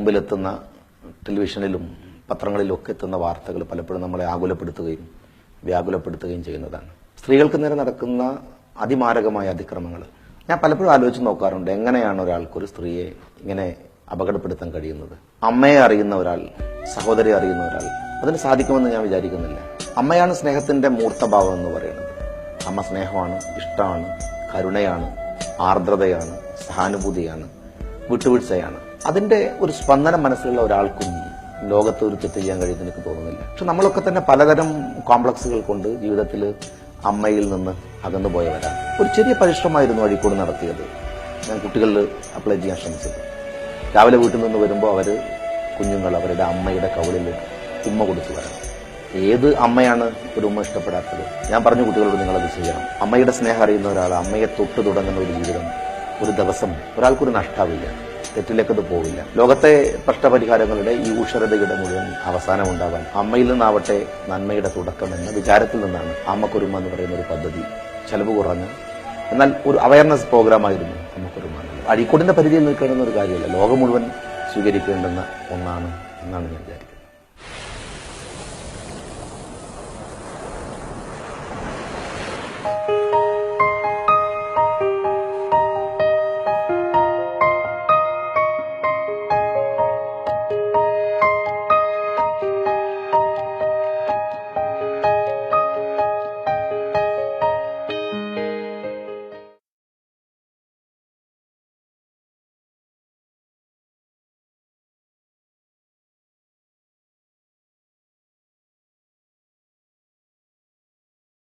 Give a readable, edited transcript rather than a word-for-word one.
മുമ്പിലെത്തുന്ന ടെലിവിഷനിലും പത്രങ്ങളിലും ഒക്കെ എത്തുന്ന വാർത്തകൾ പലപ്പോഴും നമ്മളെ ആകുലപ്പെടുത്തുകയും വ്യാകുലപ്പെടുത്തുകയും ചെയ്യുന്നതാണ്. സ്ത്രീകൾക്ക് നേരെ നടക്കുന്ന അതിമാരകമായ അതിക്രമങ്ങൾ ഞാൻ പലപ്പോഴും ആലോചിച്ച് നോക്കാറുണ്ട്. എങ്ങനെയാണ് ഒരാൾക്കൊരു സ്ത്രീയെ ഇങ്ങനെ അപകടപ്പെടുത്താൻ കഴിയുന്നത്? അമ്മയെ അറിയുന്ന ഒരാൾ, സഹോദരിയെ അറിയുന്ന ഒരാൾ, അതിന് സാധിക്കുമെന്ന് ഞാൻ വിചാരിക്കുന്നില്ല. അമ്മയാണ് സ്നേഹത്തിന്റെ മൂർത്തഭാവം എന്ന് പറയുന്നത്. അമ്മ സ്നേഹമാണ്, ഇഷ്ടമാണ്, കരുണയാണ്, ആർദ്രതയാണ്, സഹാനുഭൂതിയാണ്, വിട്ടുവീഴ്ചയാണ്. അതിന്റെ ഒരു സ്പന്ദനം മനസ്സിലുള്ള ഒരാൾക്കും ലോകത്ത് ഒരു തെറ്റ് ചെയ്യാൻ കഴിയുമെന്ന് എനിക്ക് തോന്നുന്നില്ല. പക്ഷെ നമ്മളൊക്കെ തന്നെ പലതരം കോംപ്ലക്സുകൾ കൊണ്ട് ജീവിതത്തിൽ അമ്മയിൽ നിന്ന് അകന്നു പോയവരാണ്. ഒരു ചെറിയ പരിശ്രമമായിരുന്നു അഴീക്കോട് നടത്തിയത്. ഞാൻ കുട്ടികളിൽ അപ്ലൈ ചെയ്യാൻ ശ്രമിച്ചത്. രാവിലെ വീട്ടിൽ നിന്ന് വരുമ്പോൾ കുഞ്ഞുങ്ങൾ അവരുടെ അമ്മയുടെ കവിളിൽ ഉമ്മ കൊടുത്തു വരണം. ഏത് അമ്മയാണ് ഒരു ഉമ്മ ഇഷ്ടപ്പെടാത്തത്? ഞാൻ പറഞ്ഞു കുട്ടികളോട് നിങ്ങളത് ചെയ്യണം. അമ്മയുടെ സ്നേഹം അറിയുന്ന ഒരാൾ അമ്മയെ തൊട്ട് തുടങ്ങുന്ന ഒരു ജീവിതം ഒരു ദിവസം ഒരാൾക്കൊരു നഷ്ടാവില്ല, തെറ്റിലേക്കത് പോവില്ല. ലോകത്തെ പ്രശ്നപരിഹാരങ്ങളുടെ ഈ ഊഷരതയുടെ മുഴുവൻ അവസാനം ഉണ്ടാവാൻ അമ്മയിൽ നിന്നാവട്ടെ നന്മയുടെ തുടക്കം എന്ന വിചാരത്തിൽ നിന്നാണ് അമ്മക്കൊരുമ എന്ന് പറയുന്ന ഒരു പദ്ധതി. ചെലവ് കുറഞ്ഞ എന്നാൽ ഒരു അവയർനെസ് പ്രോഗ്രാമായിരുന്നു അമ്മക്കൊരുമ. അഴീക്കോടിന്റെ പരിധിയിൽ നിൽക്കേണ്ടുന്ന ഒരു കാര്യമല്ല, ലോകം മുഴുവൻ സ്വീകരിക്കേണ്ടുന്ന ഒന്നാണ് എന്നാണ് ഞാൻ വിചാരിക്കുന്നത്.